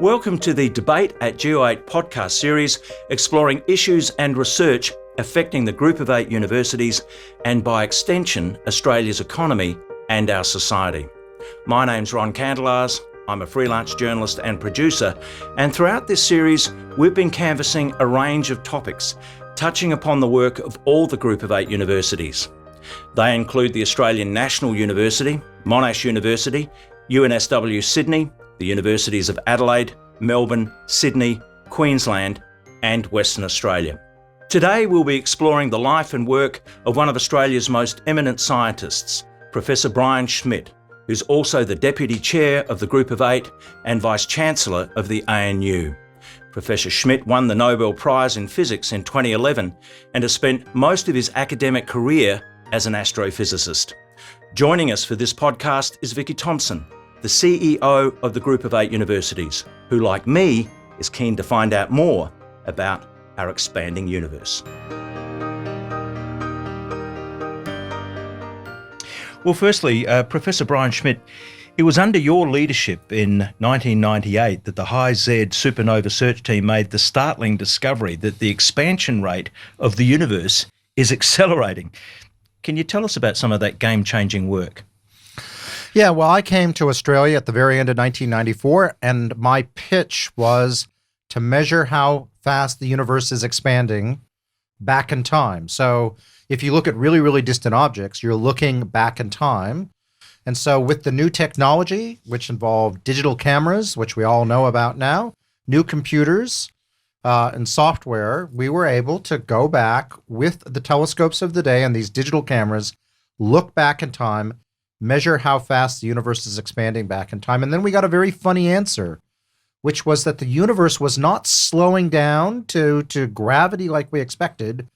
Welcome to the Debate at Go8 podcast series exploring issues and research affecting the Group of 8 universities and, by extension, Australia's economy and our society. My name's Ron Candelars. I'm a freelance journalist and producer, and throughout this series we've been canvassing a range of topics touching upon the work of all the Group of 8 universities. They include the Australian National University, Monash University, UNSW Sydney, the Universities of Adelaide, Melbourne, Sydney, Queensland and Western Australia. Today we'll be exploring the life and work of one of Australia's most eminent scientists, Professor Brian Schmidt, who's also the Deputy Chair of the Group of 8 and Vice-Chancellor of the ANU. Professor Schmidt won the Nobel Prize in Physics in 2011 and has spent most of his academic career as an astrophysicist. Joining us for this podcast is Vicky Thompson, the CEO of the Group of 8 universities, who, like me, is keen to find out more about our expanding universe. Well, firstly, Professor Brian Schmidt, it was under your leadership in 1998 that the High Z supernova search team made the startling discovery that the expansion rate of the universe is accelerating. Can you tell us about some of that game-changing work? Yeah, well, I came to Australia at the very end of 1994, and my pitch was to measure how fast the universe is expanding back in time. So if you look at really, really distant objects, you're looking back in time. And so with the new technology, which involved digital cameras, which we all know about now, new computers and software, we were able to go back with the telescopes of the day and these digital cameras, look back in time, measure how fast the universe is expanding back in time. And then we got a very funny answer, which was that the universe was not slowing down to gravity like we expected.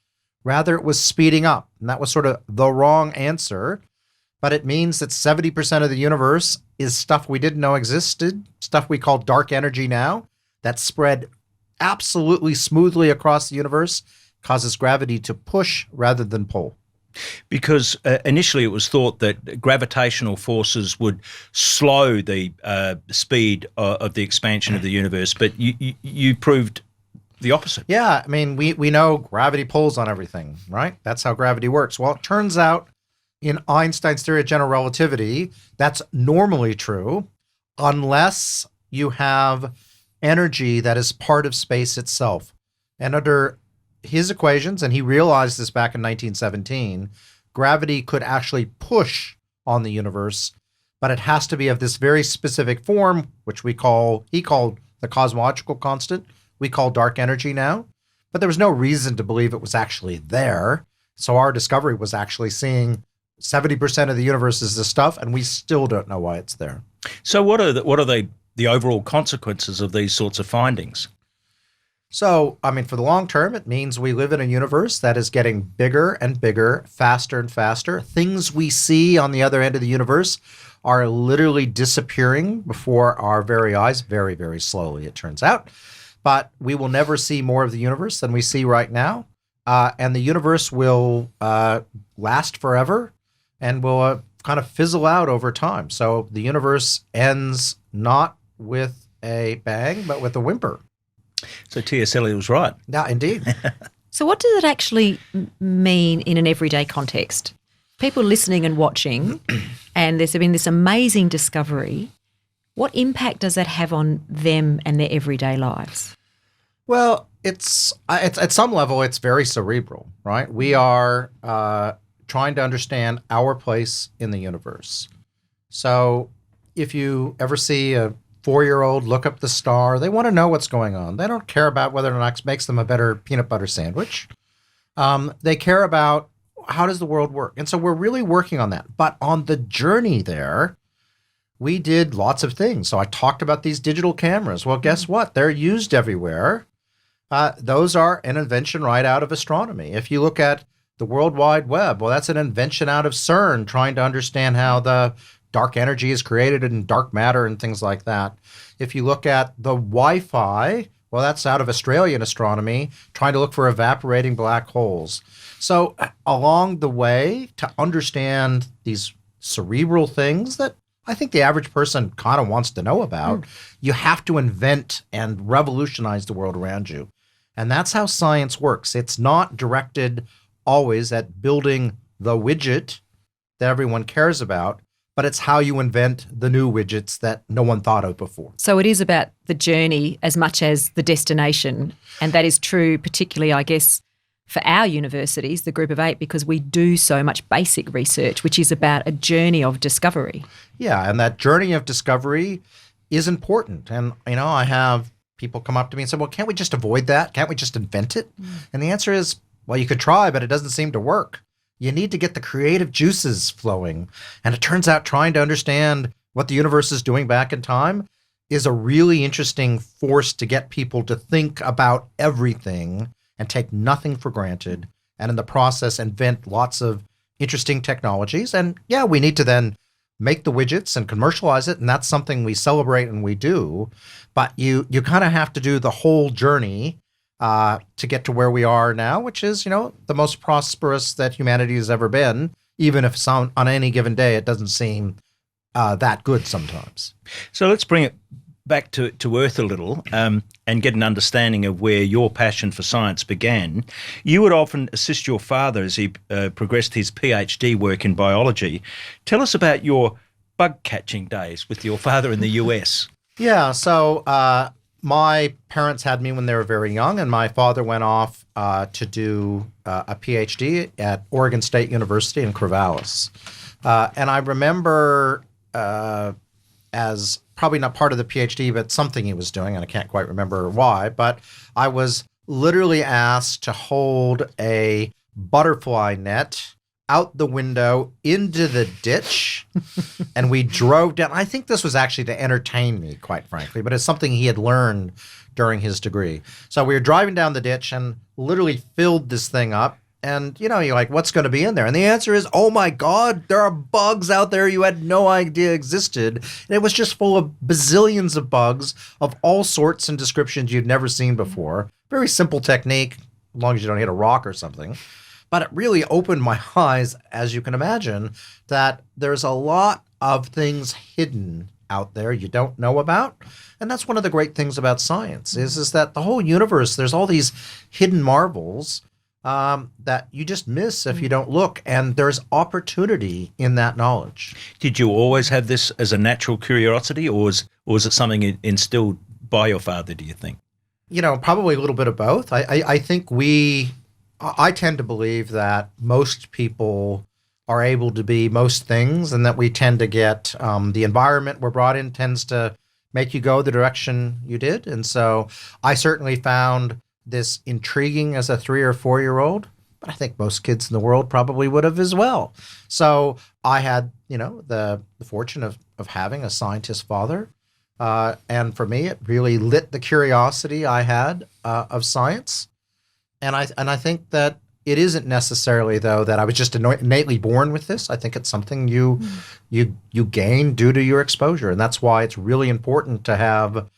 Rather, it was speeding up. And that was sort of the wrong answer. But it means that 70% of the universe is stuff we didn't know existed, stuff we call dark energy now, that spread absolutely smoothly across the universe, causes gravity to push rather than pull. Because initially it was thought that gravitational forces would slow the speed of the expansion of the universe, but you proved the opposite. Yeah, I mean, we know gravity pulls on everything, right? That's how gravity works. Well, it turns out in Einstein's theory of general relativity, that's normally true unless you have energy that is part of space itself. And under his equations, and he realized this back in 1917, gravity could actually push on the universe, but it has to be of this very specific form, which he called the cosmological constant. We call dark energy now, but there was no reason to believe it was actually there. So our discovery was actually seeing 70% of the universe is this stuff, and we still don't know why it's there. So what are the overall consequences of these sorts of findings? So, I mean, for the long term, it means we live in a universe that is getting bigger and bigger, faster and faster. Things we see on the other end of the universe are literally disappearing before our very eyes, very, very slowly, it turns out. But we will never see more of the universe than we see right now. And the universe will last forever and will kind of fizzle out over time. So the universe ends not with a bang, but with a whimper. So T.S. Eliot was right. Yeah, indeed. So what does it actually mean in an everyday context? People listening and watching, and there's been this amazing discovery. What impact does that have on them and their everyday lives? Well, it's at some level, it's very cerebral, right? We are trying to understand our place in the universe. So if you ever see a 4-year-old look up the star, they want to know what's going on. They don't care about whether or not it makes them a better peanut butter sandwich. They care about how does the world work. And so we're really working on that. But on the journey there, we did lots of things. So I talked about these digital cameras. Well, guess what? They're used everywhere. Those are an invention right out of astronomy. If you look at the World Wide Web, well, that's an invention out of CERN, trying to understand how the dark energy is created in dark matter and things like that. If you look at the Wi-Fi, well, that's out of Australian astronomy, trying to look for evaporating black holes. So along the way, to understand these cerebral things that I think the average person kind of wants to know about. You have to invent and revolutionize the world around you. And that's how science works. It's not directed always at building the widget that everyone cares about, but it's how you invent the new widgets that no one thought of before. So it is about the journey as much as the destination. And that is true particularly, I guess, for our universities, the Group of 8, because we do so much basic research, which is about a journey of discovery. Yeah, and that journey of discovery is important. And, I have people come up to me and say, well, can't we just avoid that? Can't we just invent it? And the answer is, well, you could try, but it doesn't seem to work. You need to get the creative juices flowing. And it turns out trying to understand what the universe is doing back in time is a really interesting force to get people to think about everything and take nothing for granted, and in the process invent lots of interesting technologies. And yeah, we need to then make the widgets and commercialize it, and that's something we celebrate and we do. But you kind of have to do the whole journey to get to where we are now, which is, the most prosperous that humanity has ever been, even if on any given day it doesn't seem that good sometimes. So let's bring it back to earth a little and get an understanding of where your passion for science began. You would often assist your father as he progressed his PhD work in biology. Tell us about your bug catching days with your father in the US. Yeah, so my parents had me when they were very young, and my father went off to do a PhD at Oregon State University in Corvallis. And I remember as probably not part of the PhD, but something he was doing, and I can't quite remember why, but I was literally asked to hold a butterfly net out the window into the ditch, and we drove down. I think this was actually to entertain me, quite frankly, but it's something he had learned during his degree. So we were driving down the ditch and literally filled this thing up. And, you're like, what's going to be in there? And the answer is, oh, my God, there are bugs out there you had no idea existed. And it was just full of bazillions of bugs of all sorts and descriptions you'd never seen before. Very simple technique, as long as you don't hit a rock or something. But it really opened my eyes, as you can imagine, that there's a lot of things hidden out there you don't know about. And that's one of the great things about science is that the whole universe, there's all these hidden marvels that you just miss if you don't look. And there's opportunity in that knowledge. Did you always have this as a natural curiosity, or was it something instilled by your father, do you think? Probably a little bit of both. I think I tend to believe that most people are able to be most things, and that we tend to get the environment we're brought in tends to make you go the direction you did. And so I certainly found this intriguing as a 3 or 4-year-old, but I think most kids in the world probably would have as well. So I had, the fortune of having a scientist father. And for me, it really lit the curiosity I had of science. And I think that it isn't necessarily, though, that I was just innately born with this. I think it's something you gain due to your exposure. And that's why it's really important to have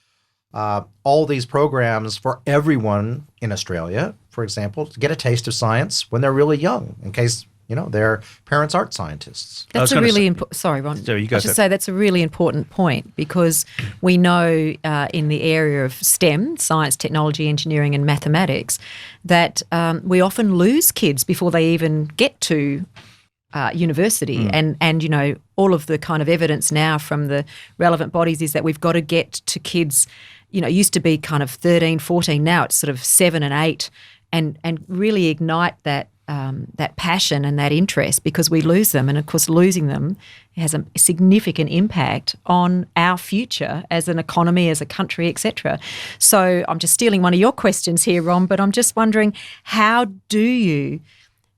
all these programs for everyone in Australia, for example, to get a taste of science when they're really young, in case, their parents aren't scientists. That's a really important... Sorry, Ron. Sorry, you go. I should say that's a really important point, because we know in the area of STEM, science, technology, engineering and mathematics, that we often lose kids before they even get to university. And all of the kind of evidence now from the relevant bodies is that we've got to get to kids, it used to be kind of 13, 14, now it's sort of 7 and 8, and really ignite that passion and that interest, because we lose them. And of course, losing them has a significant impact on our future as an economy, as a country, etc. So I'm just stealing one of your questions here, Ron, but I'm just wondering, how do you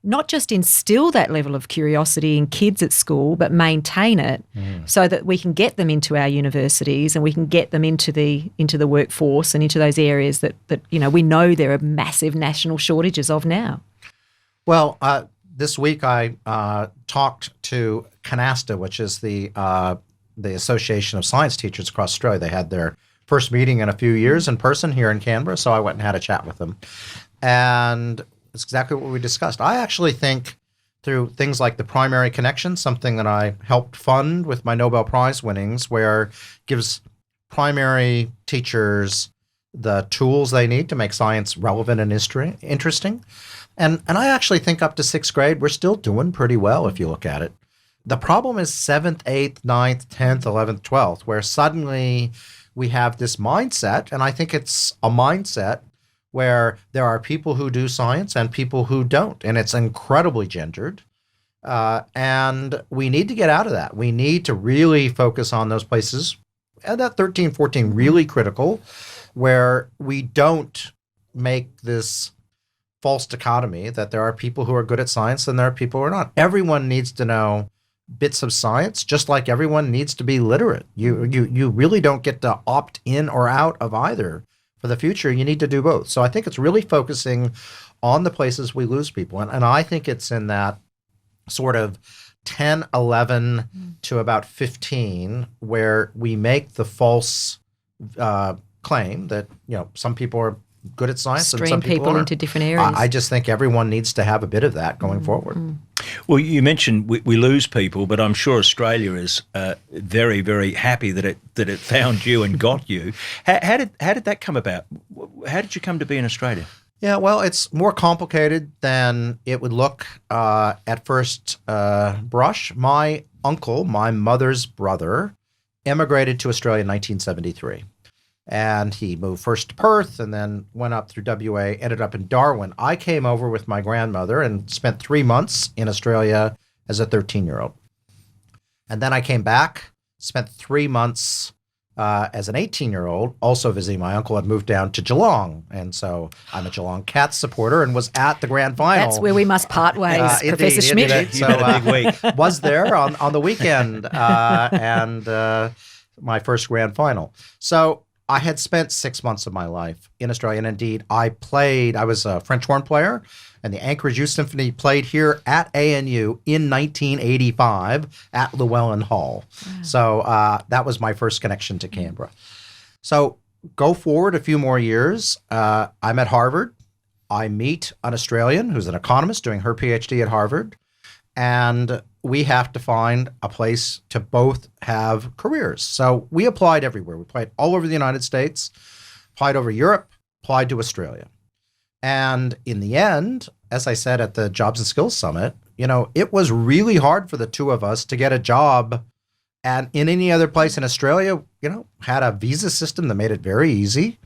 not just instill that level of curiosity in kids at school, but maintain it so that we can get them into our universities and we can get them into the workforce and into those areas that we know there are massive national shortages of now? Well, this week I talked to CANASTA, which is the Association of Science Teachers across Australia. They had their first meeting in a few years in person here in Canberra, so I went and had a chat with them. And it's exactly what we discussed. I actually think through things like the primary connection, something that I helped fund with my Nobel Prize winnings, where it gives primary teachers the tools they need to make science relevant and interesting. And I actually think up to 6th grade, we're still doing pretty well if you look at it. The problem is 7th, 8th, 9th, 10th, 11th, 12th, where suddenly we have this mindset, and I think it's a mindset where there are people who do science and people who don't, and it's incredibly gendered. And we need to get out of that. We need to really focus on those places, and that 13, 14, really critical, where we don't make this false dichotomy that there are people who are good at science and there are people who are not. Everyone needs to know bits of science, just like everyone needs to be literate. You really don't get to opt in or out of either. For the future, you need to do both. So I think it's really focusing on the places we lose people. And I think it's in that sort of 10, 11 to about 15 where we make the false claim that, some people are good at science and some people aren't. Into different areas. I just think everyone needs to have a bit of that going forward. Well, you mentioned we lose people, but I'm sure Australia is very, very happy that it found you and got you. How did that come about? How did you come to be in Australia? Yeah, well, it's more complicated than it would look at first brush. My uncle, my mother's brother, emigrated to Australia in 1973. And he moved first to Perth and then went up through WA, ended up in Darwin. I came over with my grandmother and spent 3 months in Australia as a 13-year-old. And then I came back, spent 3 months as an 18-year-old, also visiting my uncle. Had moved down to Geelong. And so I'm a Geelong Cats supporter and was at the grand final. That's where we must part ways, Professor Schmidt. Indeed. So a big week. Was there on the weekend and my first grand final. So I had spent 6 months of my life in Australia, and indeed, I was a French horn player, and the Anchorage Youth Symphony played here at ANU in 1985 at Llewellyn Hall. So that was my first connection to Canberra. So go forward a few more years. I'm at Harvard. I meet an Australian who's an economist doing her PhD at Harvard, and we have to find a place to both have careers. So we applied everywhere. We applied all over the United States, applied over Europe, applied to Australia. And in the end, as I said at the Jobs and Skills Summit, it was really hard for the two of us to get a job. And in any other place in Australia, had a visa system that made it very easy.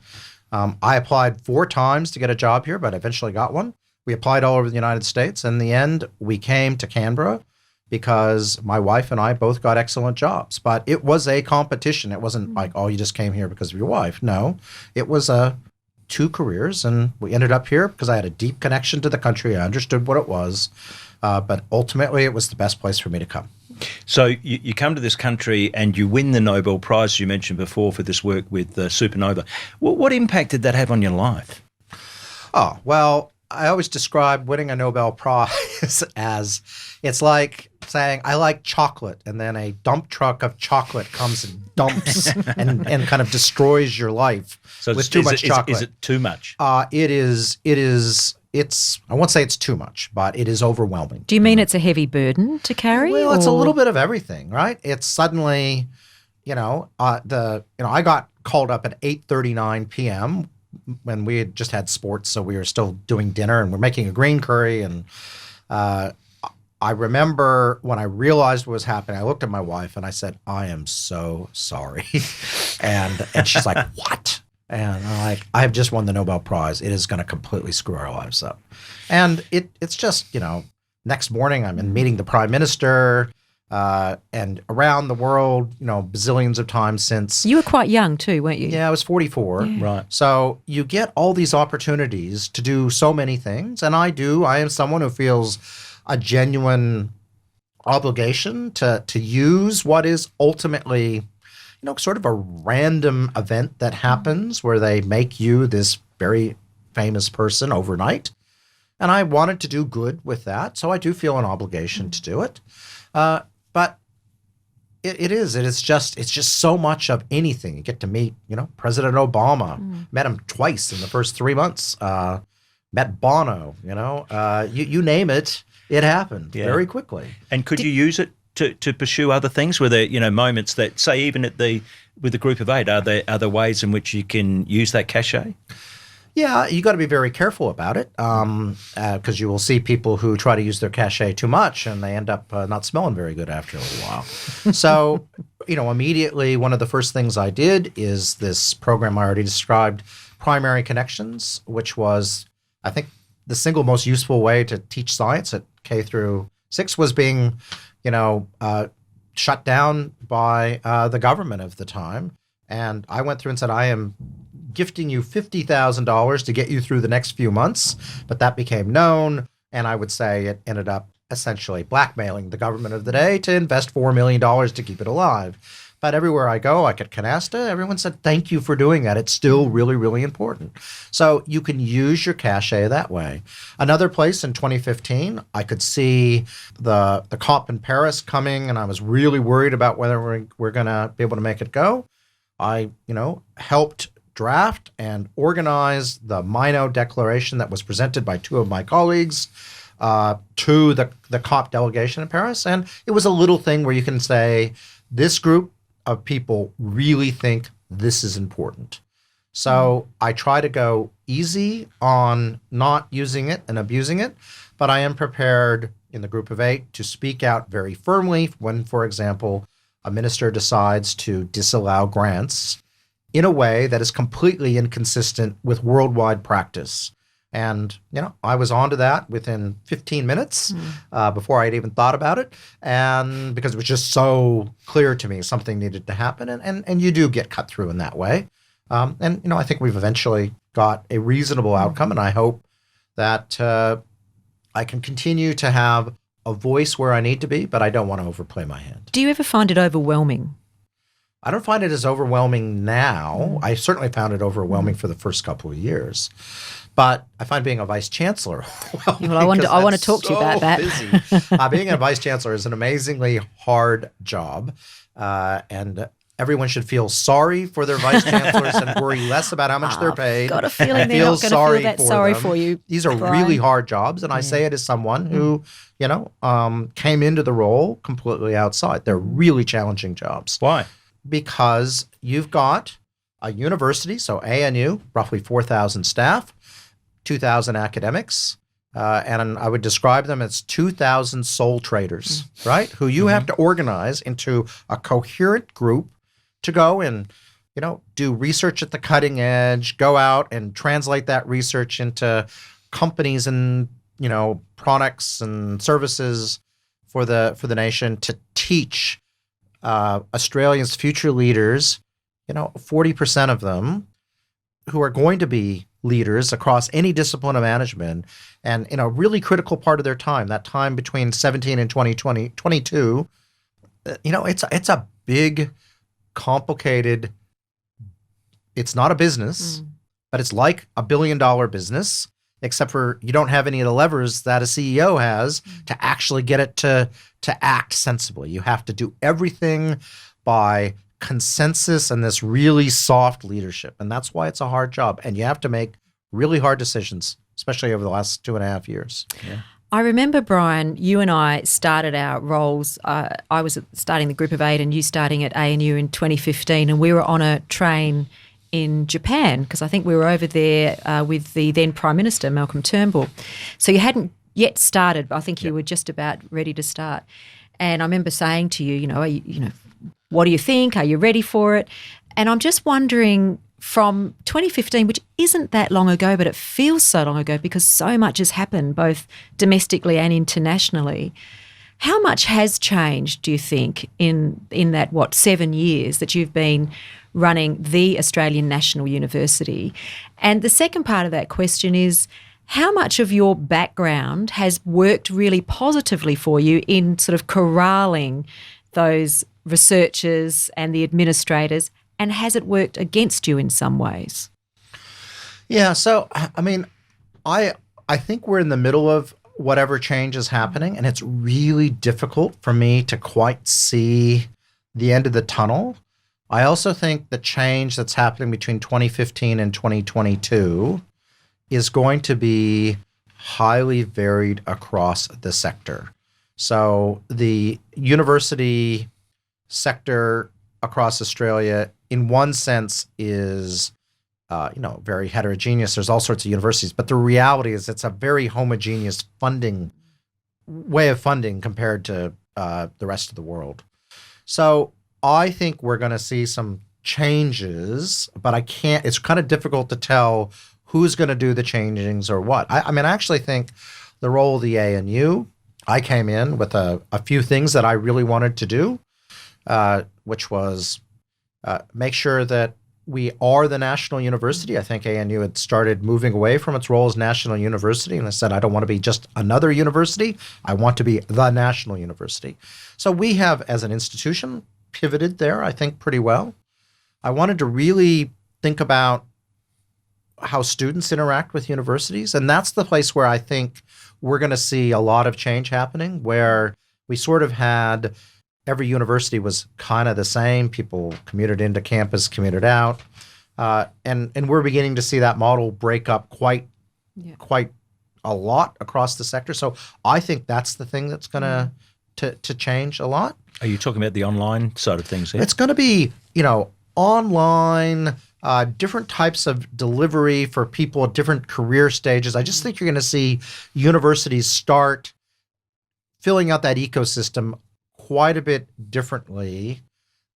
I applied 4 times to get a job here, but eventually got one. We applied all over the United States. In the end, we came to Canberra because my wife and I both got excellent jobs. But it was a competition. It wasn't like, you just came here because of your wife. No, it was 2 careers, and we ended up here because I had a deep connection to the country. I understood what it was, but ultimately it was the best place for me to come. So you come to this country and you win the Nobel Prize you mentioned before for this work with supernova. What impact did that have on your life? Oh, well, I always describe winning a Nobel Prize as it's like saying, I like chocolate, and then a dump truck of chocolate comes and dumps and kind of destroys your life with too much chocolate. Is it too much? It is, I won't say it's too much, but it is overwhelming. Do you mean it's a heavy burden to carry? Well, it's a little bit of everything, right? It's suddenly, I got called up at 8:39 p.m. when we had just had sports, so we were still doing dinner and we're making a green curry. And I remember when I realized what was happening, I looked at my wife and I said, I am so sorry. and she's like, what? And I'm like, I have just won the Nobel Prize. It is going to completely screw our lives up. And it's just, next morning I'm in meeting the Prime Minister and around the world, bazillions of times since. You were quite young too, weren't you? Yeah, I was 44. Yeah. Right. So you get all these opportunities to do so many things. And I am someone who feels a genuine obligation to use what is ultimately, sort of a random event that happens where they make you this very famous person overnight. And I wanted to do good with that. So I do feel an obligation to do it. But it is just so much of anything. You get to meet, President Obama. Met him twice in the first 3 months. Met Bono, you name it. It happened Yeah. very quickly. And could you use it to pursue other things? Were there, moments that, say, even with the group of 8, are there other ways in which you can use that cachet? Yeah, you got to be very careful about it because you will see people who try to use their cachet too much and they end up not smelling very good after a little while. So, immediately one of the first things I did is this program I already described, Primary Connections, which was, I think, the single most useful way to teach science at K through 6 was being, shut down by the government of the time. And I went through and said, I am gifting you $50,000 to get you through the next few months. But that became known. And I would say it ended up essentially blackmailing the government of the day to invest $4 million to keep it alive. But everywhere I go, like at Canasta, everyone said, thank you for doing that. It's still really, really important. So you can use your cachet that way. Another place in 2015, I could see the COP in Paris coming, and I was really worried about whether we're going to be able to make it go. I, helped draft and organize the Minot Declaration that was presented by 2 of my colleagues to the COP delegation in Paris. And it was a little thing where you can say, this group of people really think this is important. So I try to go easy on not using it and abusing it, but I am prepared in the group of 8 to speak out very firmly when, for example, a minister decides to disallow grants in a way that is completely inconsistent with worldwide practice. And, I was onto that within 15 minutes before I'd even thought about it. And because it was just so clear to me something needed to happen. And you do get cut through in that way. And I think we've eventually got a reasonable outcome. And I hope that I can continue to have a voice where I need to be, but I don't want to overplay my hand. Do you ever find it overwhelming? I don't find it as overwhelming now. I certainly found it overwhelming for the first couple of years. But I find being a vice chancellor Well, I want to talk to you about that. Busy. Being a vice chancellor is an amazingly hard job, and everyone should feel sorry for their vice chancellors and worry less about how much they're paid. I've got a feeling they're not going to feel that sorry for you. These are Brian. really hard jobs, and I say it as someone who, came into the role completely outside. They're really challenging jobs. Why? Because you've got a university, so ANU, roughly 4,000 staff, 2,000 academics, and I would describe them as 2,000 soul traders, right? Who you have to organize into a coherent group to go and, do research at the cutting edge, go out and translate that research into companies and, products and services for the nation, to teach Australia's future leaders, 40% of them who are going to be leaders across any discipline of management, and in a really critical part of their time, that time between 17 and 22, it's a big, complicated, it's not a business, but it's like $1 billion business, except for you don't have any of the levers that a CEO has to actually get it to act sensibly. You have to do everything by consensus and this really soft leadership. And that's why it's a hard job. And you have to make really hard decisions, especially over the last 2.5 years. Yeah. I remember, Brian, you and I started our roles. I was starting the group of 8 and you starting at ANU in 2015, and we were on a train in Japan because I think we were over there with the then Prime Minister, Malcolm Turnbull. So you hadn't yet started, but I think you were just about ready to start. And I remember saying to you, what do you think? Are you ready for it? And I'm just wondering, from 2015, which isn't that long ago, but it feels so long ago because so much has happened both domestically and internationally, how much has changed, do you think, in that, 7 years that you've been running the Australian National University? And the second part of that question is, how much of your background has worked really positively for you in sort of corralling those researchers and the administrators, and has it worked against you in some ways? Yeah, so, I think we're in the middle of whatever change is happening, and it's really difficult for me to quite see the end of the tunnel. I also think the change that's happening between 2015 and 2022 is going to be highly varied across the sector. So the university sector across Australia, in one sense, is very heterogeneous. There's all sorts of universities, but the reality is it's a very homogeneous way of funding compared to the rest of the world. So I think we're going to see some changes, but it's kind of difficult to tell who's going to do the changings or what. I actually think the role of the ANU, I came in with a few things that I really wanted to do, which was make sure that we are the national university. I think ANU had started moving away from its role as national university, and I said, I don't want to be just another university. I want to be the national university. So we have, as an institution, pivoted there, I think, pretty well. I wanted to really think about how students interact with universities, and that's the place where I think we're going to see a lot of change happening, where we sort of had every university was kind of the same. People commuted into campus, commuted out. And we're beginning to see that model break up quite a lot across the sector. So I think that's the thing that's going to change a lot. Are you talking about the online side of things here? It's going to be, online, different types of delivery for people at different career stages. I just think you're going to see universities start filling out that ecosystem quite a bit differently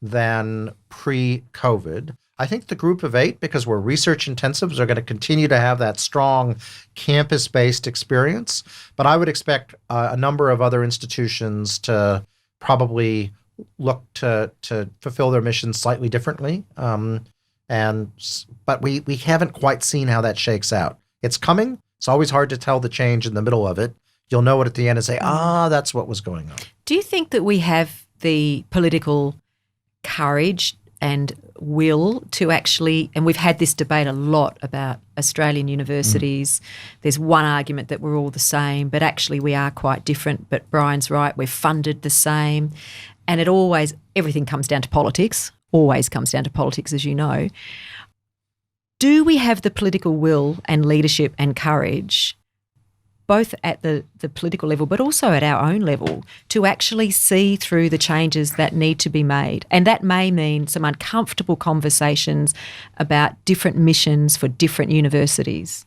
than pre-COVID. I think the group of 8, because we're research intensives, are going to continue to have that strong campus-based experience. But I would expect a number of other institutions to probably look to fulfill their mission slightly differently. But we haven't quite seen how that shakes out. It's coming. It's always hard to tell the change in the middle of it. You'll know it at the end and say, that's what was going on. Do you think that we have the political courage and will to actually, and we've had this debate a lot about Australian universities. There's one argument that we're all the same, but actually we are quite different. But Brian's right, we're funded the same. And everything comes down to politics, always comes down to politics, as you know. Do we have the political will and leadership and courage, both at the political level but also at our own level, to actually see through the changes that need to be made? And that may mean some uncomfortable conversations about different missions for different universities.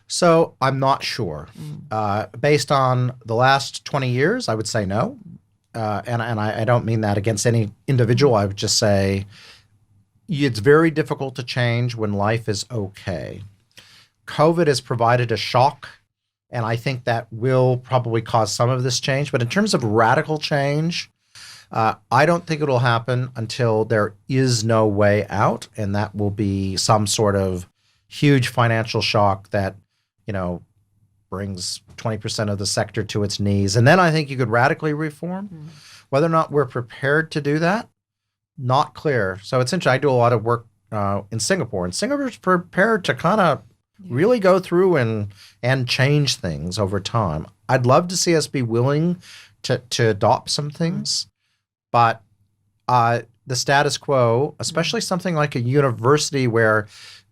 So I'm not sure. Based on the last 20 years, I would say no. And I don't mean that against any individual. I would just say it's very difficult to change when life is okay. COVID has provided a shock, and I think that will probably cause some of this change. But in terms of radical change, I don't think it'll happen until there is no way out, and that will be some sort of huge financial shock that, brings 20% of the sector to its knees. And then I think you could radically reform. Whether or not we're prepared to do that, not clear. So it's interesting. I do a lot of work in Singapore, and Singapore's prepared to kind of really go through and change things over time. I'd love to see us be willing to adopt some things, but the status quo, especially something like a university where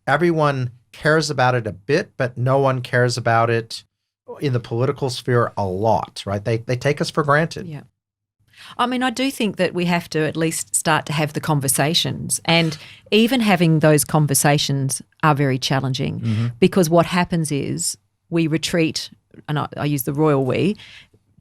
everyone cares about it a bit, but no one cares about it in the political sphere a lot, right? They take us for granted. Yeah. I do think that we have to at least start to have the conversations, and even having those conversations are very challenging because what happens is we retreat, and I use the royal we,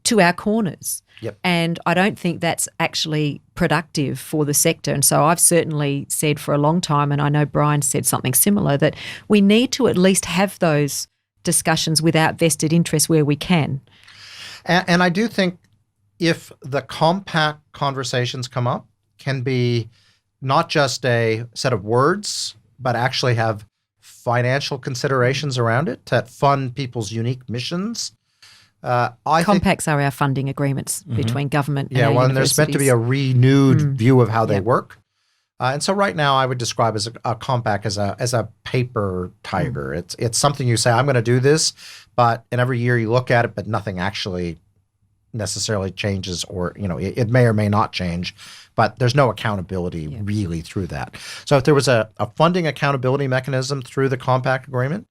to our corners. Yep. And I don't think that's actually productive for the sector. And so I've certainly said for a long time, and I know Brian said something similar, that we need to at least have those discussions without vested interest where we can. And I do think if the compact conversations come up, can be not just a set of words, but actually have financial considerations around it that fund people's unique missions. Compacts are our funding agreements between government and our and there's meant to be a renewed view of how they work. And so right now I would describe as a compact as a paper tiger. It's something you say, I'm going to do this, and every year you look at it, but nothing actually necessarily changes, or it may or may not change, but there's no accountability really through that. So if there was a funding accountability mechanism through the compact agreement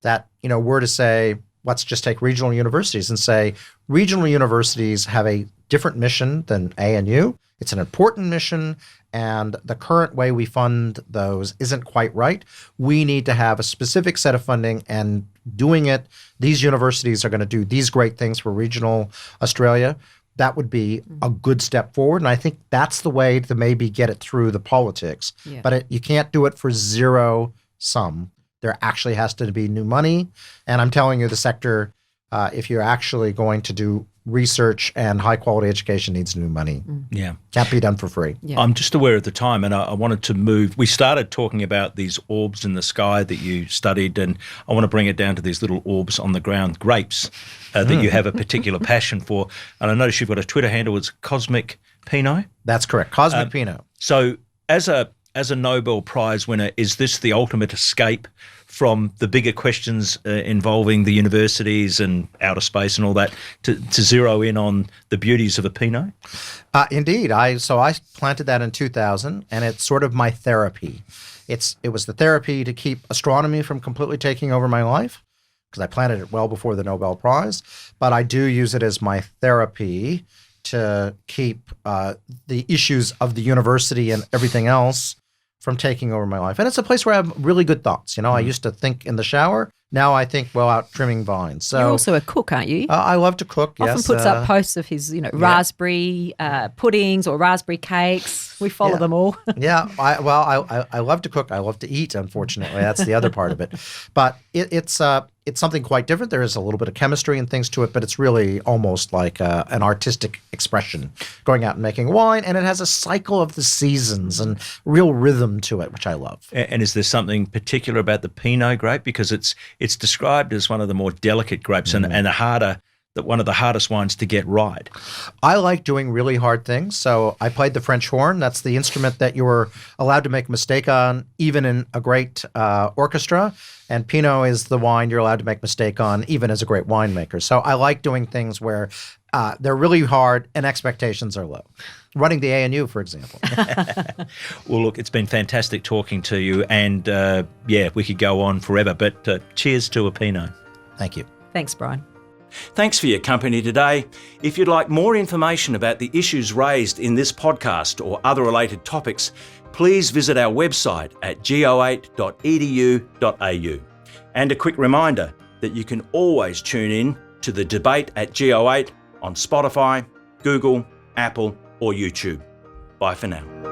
that were to say, let's just take regional universities and say regional universities have a different mission than ANU. It's an important mission, and the current way we fund those isn't quite right. We need to have a specific set of funding, and doing it, these universities are going to do these great things for regional Australia. That would be a good step forward. And I think that's the way to maybe get it through the politics. Yeah. But you can't do it for zero sum. There actually has to be new money. And I'm telling you, the sector, if you're actually going to do research and high quality education, needs new money. Yeah. Can't be done for free. Yeah. I'm just aware at the time, and I wanted to move. We started talking about these orbs in the sky that you studied, and I want to bring it down to these little orbs on the ground, grapes, that you have a particular passion for. And I noticed you've got a Twitter handle, it's Cosmic Pinot. That's correct. Cosmic Pinot. So as a Nobel Prize winner, is this the ultimate escape from the bigger questions involving the universities and outer space and all that, to zero in on the beauties of a Pinot? Indeed. So I planted that in 2000, and it's sort of my therapy. It was the therapy to keep astronomy from completely taking over my life, because I planted it well before the Nobel Prize. But I do use it as my therapy to keep the issues of the university and everything else from taking over my life. And it's a place where I have really good thoughts. I used to think in the shower. Now I think, well, out trimming vines. So You're also a cook, aren't you? I love to cook, yes. Often puts up posts of his, raspberry puddings or raspberry cakes. We follow them all. Yeah, I love to cook. I love to eat, unfortunately. That's the other part of it. But it's something quite different. There is a little bit of chemistry and things to it, but it's really almost like an artistic expression, going out and making wine. And it has a cycle of the seasons and real rhythm to it, which I love. And is there something particular about the Pinot grape? Because it's described as one of the more delicate grapes and one of the hardest wines to get right. I like doing really hard things. So I played the French horn. That's the instrument that you were allowed to make a mistake on, even in a great orchestra. And Pinot is the wine you're allowed to make a mistake on, even as a great winemaker. So I like doing things where they're really hard and expectations are low. Running the ANU, for example. Well, look, it's been fantastic talking to you. And we could go on forever. But cheers to a Pinot. Thank you. Thanks, Brian. Thanks for your company today. If you'd like more information about the issues raised in this podcast or other related topics, please visit our website at go8.edu.au. And a quick reminder that you can always tune in to the debate at Go8 on Spotify, Google, Apple or YouTube. Bye for now.